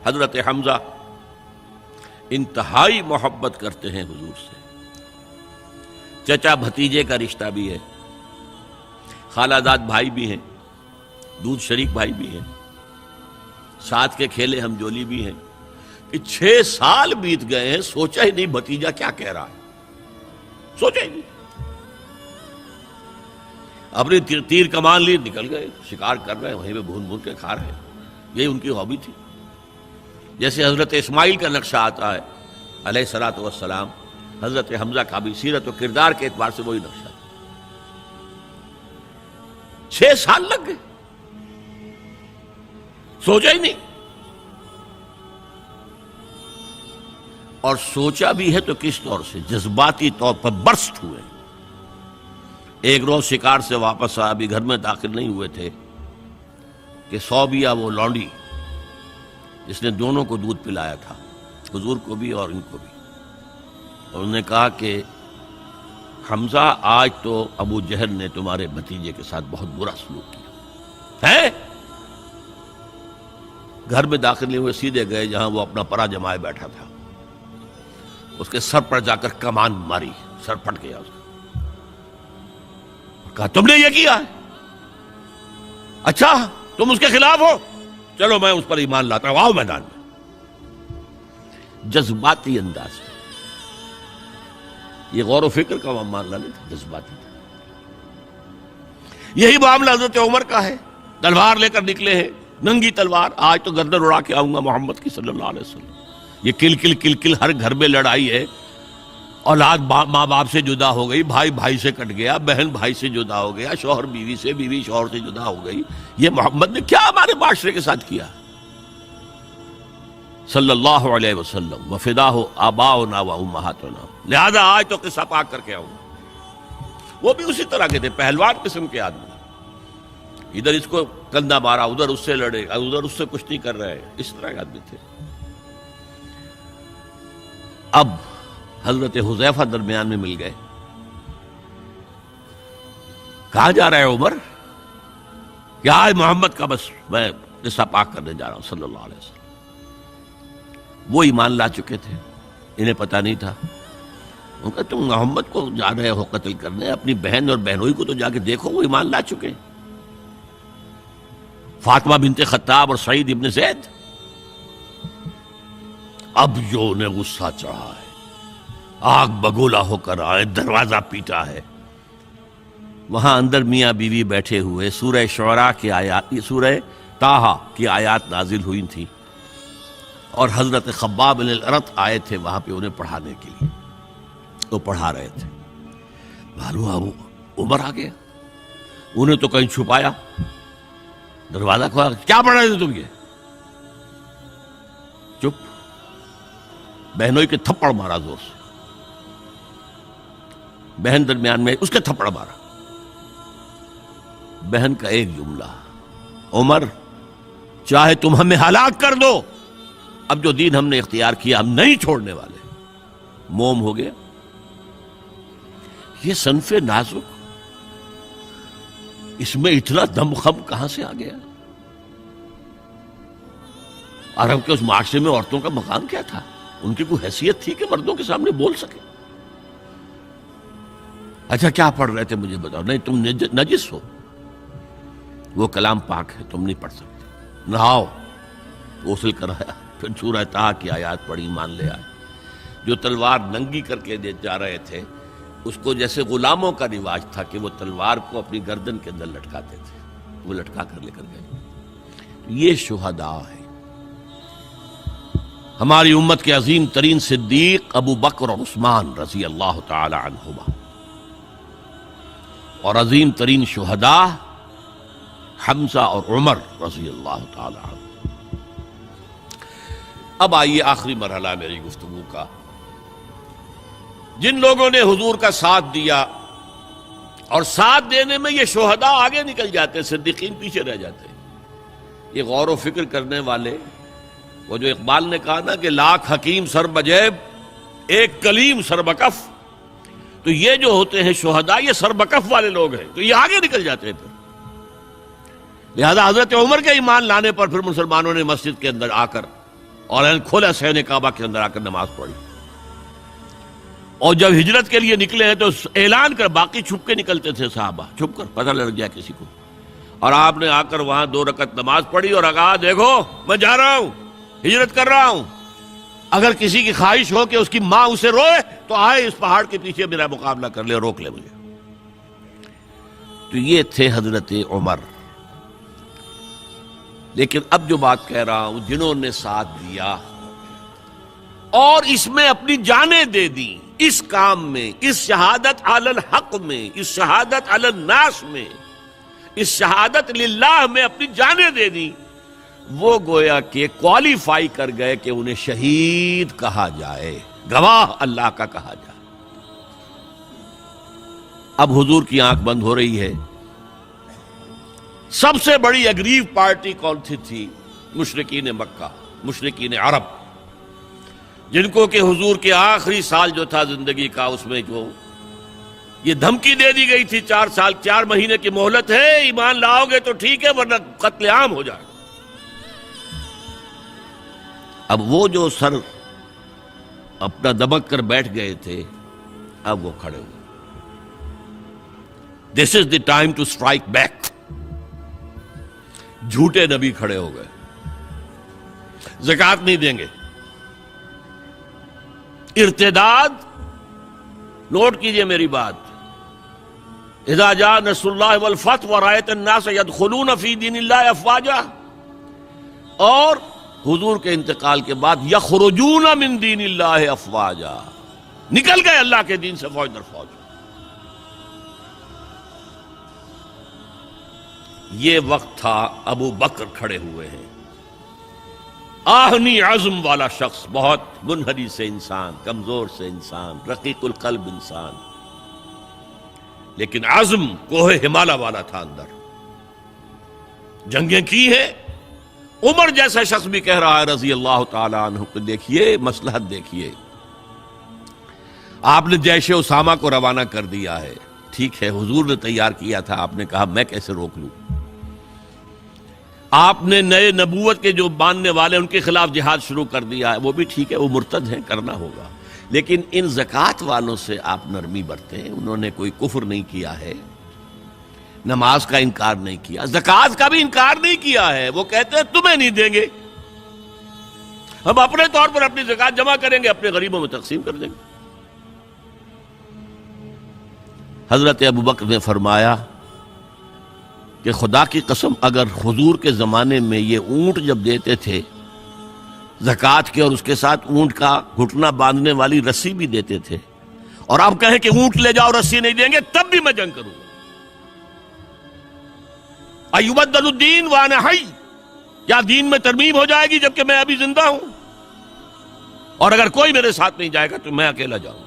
حضرت حمزہ انتہائی محبت کرتے ہیں حضور سے، چچا بھتیجے کا رشتہ بھی ہے، خالہ زاد بھائی بھی ہیں، دودھ شریک بھائی بھی ہیں، ساتھ کے کھیلے ہم جولی بھی ہیں۔ 6 سال بیت گئے ہیں، سوچا ہی نہیں بھتیجا کیا کہہ رہا ہے، سوچا ہی نہیں۔ اپنی تیر کمان لی نکل گئے، شکار کر رہے ہیں، وہیں پہ بھون بھون کے کھا رہے ہیں، یہی ان کی ہابی تھی۔ جیسے حضرت اسماعیل کا نقشہ آتا ہے علیہ الصلوۃ والسلام، حضرت حمزہ کا بھی سیرت و کردار کے اعتبار سے وہی نقشہ تھا۔ 6 سال لگ گئے، سوچا ہی نہیں، اور سوچا بھی ہے تو کس طور سے، جذباتی طور پر برسٹ ہوئے۔ ایک روز شکار سے واپس آیا، ابھی گھر میں داخل نہیں ہوئے تھے کہ صوبیہ وہ لونڈی جس نے دونوں کو دودھ پلایا تھا، حضور کو بھی اور ان کو بھی، اور انہوں نے کہا کہ حمزہ آج تو ابو جہل نے تمہارے بھتیجے کے ساتھ بہت برا سلوک کیا ہے۔ گھر میں داخل نہیں ہوئے، سیدھے گئے جہاں وہ اپنا پرا جمائے بیٹھا تھا، اس کے سر پر جا کر کمان ماری، سر پھٹ گیا اس کا۔ کہا تم نے یہ کیا ہے؟ اچھا تم اس کے خلاف ہو، چلو میں اس پر ایمان لاتا ہوں، آؤ میدان میں۔ جذباتی انداز میں، یہ غور و فکر کا معاملہ نہیں تھا، جذباتی تھا۔ یہی معاملہ حضرت عمر کا ہے، تلوار لے کر نکلے ہیں، ننگی تلوار، آج تو گردن اڑا کے آؤں گا محمد کی صلی اللہ علیہ وسلم۔ یہ کل کل کل کل ہر گھر میں لڑائی ہے، اولاد ماں باپ سے جدا ہو گئی، بھائی بھائی سے کٹ گیا، بہن بھائی سے جدا ہو گیا، شوہر بیوی سے، بیوی شوہر سے جدا ہو گئی۔ یہ محمد نے کیا ہمارے معاشرے کے ساتھ کیا صلی اللہ علیہ وسلم، وفداہ آباؤنا و امہاتنا۔ لہذا آج تو قصہ پاک کر کے آؤں گا۔ وہ بھی اسی طرح کے تھے، پہلوان قسم کے آدمی، ادھر اس کو کندھا مارا، ادھر اس سے لڑے، ادھر اس سے کچھ نہیں کر رہے، اس طرح کے آدمی تھے۔ اب حضرت حذیفہ درمیان میں مل گئے۔ کہاں جا رہے عمر؟ کیا آج محمد کا بس میں قصہ پاک کرنے جا رہا ہوں صلی اللہ علیہ وسلم۔ وہ ایمان لا چکے تھے، انہیں پتہ نہیں تھا۔ ان کا تم محمد کو جا رہے ہو قتل کرنے، اپنی بہن اور بہنوئی کو تو جا کے دیکھو، وہ ایمان لا چکے، فاطمہ بنت خطاب اور سعید ابن زید۔ اب جو انہیں غصہ چڑھا ہے، آگ بگولا ہو کر آئے، دروازہ پیٹا ہے، وہاں اندر میاں بیوی بیٹھے ہوئے، سورہ شعراء کی آیات، سورہ طٰہٰ کی آیات نازل ہوئی تھی، اور حضرت خباب بن الارت آئے تھے وہاں پہ انہیں پڑھانے کے لیے، تو پڑھا رہے تھے۔ معلوم ابو عمر آ گیا، انہیں تو کہیں چھپایا، دروازہ کھولا، کیا پڑھ رہے تھے تم؟ یہ چپ۔ بہنوئی کے تھپڑ مارا زور سے، بہن درمیان میں، اس کے تھپڑ مارا۔ بہن کا ایک جملہ، عمر چاہے تم ہمیں ہلاک کر دو، اب جو دین ہم نے اختیار کیا ہم نہیں چھوڑنے والے۔ موم ہو گیا۔ یہ صنف نازک، اس میں اتنا دم خم کہاں سے آ گیا؟ عرب کے اس معاشرے میں عورتوں کا مقام کیا تھا؟ ان کی کوئی حیثیت تھی کہ مردوں کے سامنے بول سکے؟ اچھا کیا پڑھ رہے تھے مجھے بتاؤ؟ نہیں تم نجس ہو، وہ کلام پاک ہے، تم نہیں پڑھ سکتے۔ نہاؤ، غسل کرایا، پھر سورہ طٰہٰ کی آیات پڑھی، مان لے آئے۔ جو تلوار ننگی کر کے جا رہے تھے، اس کو جیسے غلاموں کا رواج تھا کہ وہ تلوار کو اپنی گردن کے اندر لٹکاتے تھے، وہ لٹکا کر لے کر گئے۔ یہ شہداء ہے۔ ہماری امت کے عظیم ترین صدیق ابو بکر اور عثمان رضی اللہ تعالی عنہما، اور عظیم ترین شہداء حمزہ اور عمر رضی اللہ تعالی عنہ۔ اب آئیے آخری مرحلہ میری گفتگو کا۔ جن لوگوں نے حضور کا ساتھ دیا، اور ساتھ دینے میں یہ شہداء آگے نکل جاتے ہیں، صدیقین پیچھے رہ جاتے ہیں۔ یہ غور و فکر کرنے والے، وہ جو اقبال نے کہا نا کہ لاکھ حکیم سر بجیب ایک کلیم سر بکف، تو یہ جو ہوتے ہیں شہداء، یہ سر بکف والے لوگ ہیں، تو یہ آگے نکل جاتے ہیں۔ پھر لہذا حضرت عمر کے ایمان لانے پر پھر مسلمانوں نے مسجد کے اندر آ کر اور کھولا صحن کعبہ کے اندر آ کر نماز پڑھی. اور جب ہجرت کے لیے نکلے ہیں تو اعلان کر، باقی چھپ کے نکلتے تھے صحابہ، چھپ کر پتہ لگ جائے کسی کو. اور آپ نے آ کر وہاں 2 رکعت نماز پڑھی اور کہا دیکھو میں جا رہا ہوں، ہجرت کر رہا ہوں، اگر کسی کی خواہش ہو کہ اس کی ماں اسے روئے تو آئے اس پہاڑ کے پیچھے میرا مقابلہ کر لے، روک لے مجھے. تو یہ تھے حضرت عمر. لیکن اب جو بات کہہ رہا ہوں، جنہوں نے ساتھ دیا اور اس میں اپنی جانیں دے دی، اس کام میں، اس شہادت علی الحق میں، اس شہادت علی الناس میں، اس شہادت للہ میں اپنی جانیں دے دی، وہ گویا کہ کوالیفائی کر گئے کہ انہیں شہید کہا جائے، گواہ اللہ کا کہا جائے. اب حضور کی آنکھ بند ہو رہی ہے. سب سے بڑی اگریو پارٹی کون سی تھی؟ مشرکین مکہ، مشرکین عرب، جن کو کہ حضور کے آخری سال جو تھا زندگی کا، اس میں جو یہ دھمکی دے دی گئی تھی 4 سال 4 مہینے کی مہلت ہے، ایمان لاؤ گے تو ٹھیک ہے ورنہ قتل عام ہو جائے. اب وہ جو سر اپنا دبک کر بیٹھ گئے تھے، اب وہ کھڑے ہوئے. This is the time to strike back. جھوٹے نبی کھڑے ہو گئے، زکوٰۃ نہیں دیں گے. ارتداد، نوٹ کیجئے میری بات، اذا جاء نصر اللہ والفتح ورأیت الناس يدخلون فی دین اللہ افواجا، اور حضور کے انتقال کے بعد یخرجون من دین اللہ افواجا، نکل گئے اللہ کے دین سے فوج در فوج. یہ وقت تھا، ابو بکر کھڑے ہوئے ہیں، آہنی عزم والا شخص، بہت منحنی سے انسان، کمزور سے انسان، رقیق القلب انسان، لیکن عزم کوہ ہمالہ والا تھا اندر. جنگیں کی ہیں. عمر جیسا شخص بھی کہہ رہا ہے رضی اللہ تعالی عنہ کہ دیکھیے مصلحت دیکھیے، آپ نے جیش اسامہ کو روانہ کر دیا ہے، ٹھیک ہے، حضور نے تیار کیا تھا، آپ نے کہا میں کیسے روک لوں. آپ نے نئے نبوت کے جو ماننے والے ان کے خلاف جہاد شروع کر دیا ہے، وہ بھی ٹھیک ہے، وہ مرتد ہیں، کرنا ہوگا. لیکن ان زکوٰۃ والوں سے آپ نرمی برتیں، انہوں نے کوئی کفر نہیں کیا ہے، نماز کا انکار نہیں کیا، زکوٰۃ کا بھی انکار نہیں کیا ہے. وہ کہتے ہیں تمہیں نہیں دیں گے، ہم اپنے طور پر اپنی زکوٰۃ جمع کریں گے، اپنے غریبوں میں تقسیم کر دیں گے. حضرت ابوبکر نے فرمایا کہ خدا کی قسم اگر حضور کے زمانے میں یہ اونٹ جب دیتے تھے زکوٰۃ کے، اور اس کے ساتھ اونٹ کا گھٹنا باندھنے والی رسی بھی دیتے تھے، اور آپ کہیں کہ اونٹ لے جاؤ رسی نہیں دیں گے، تب بھی میں جنگ کروں گا. ایبدل الدین وانا حی، یا دین میں ترمیم ہو جائے گی جبکہ میں ابھی زندہ ہوں، اور اگر کوئی میرے ساتھ نہیں جائے گا تو میں اکیلا جاؤں.